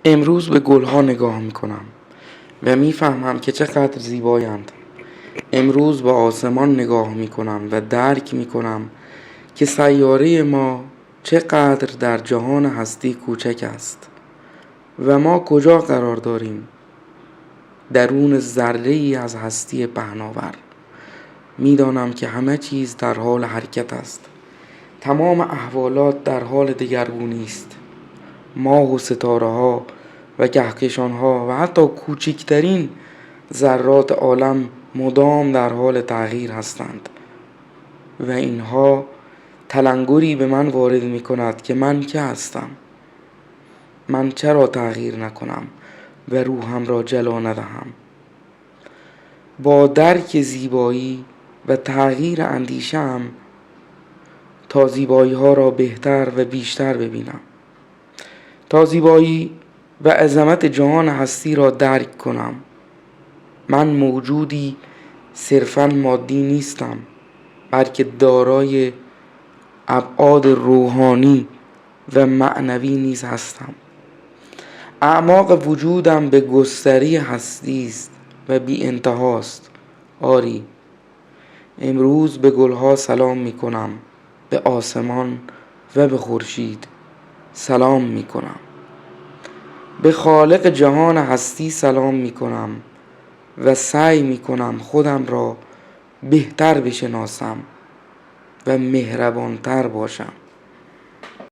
امروز به گلها نگاه میکنم و میفهمم که چقدر زیبایند. امروز به آسمان نگاه میکنم و درک میکنم که سیاره ما چقدر در جهان هستی کوچک است و ما کجا قرار داریم. درون ذره ای از هستی پهناور. میدانم که همه چیز در حال حرکت است. تمام احوالات در حال دگرگونی است. ماه و ستاره ها و کهکشان ها و حتی کوچکترین ذرات عالم مدام در حال تغییر هستند و اینها تلنگری به من وارد می کند که من که هستم. من چرا تغییر نکنم و روحم را جلا ندهم؟ با درک زیبایی و تغییر اندیشه‌ام تا زیبایی ها را بهتر و بیشتر ببینم، تا زیبایی و عظمت جهان هستی را درک کنم. من موجودی صرفاً مادی نیستم، بلکه دارای ابعاد روحانی و معنوی نیز هستم. اعماق وجودم به گستری هستی است و بی انتهاست. آری، امروز به گلها سلام می کنم، به آسمان و به خورشید سلام می کنم، به خالق جهان هستی سلام می کنم و سعی می کنم خودم را بهتر بشناسم و مهربانتر باشم.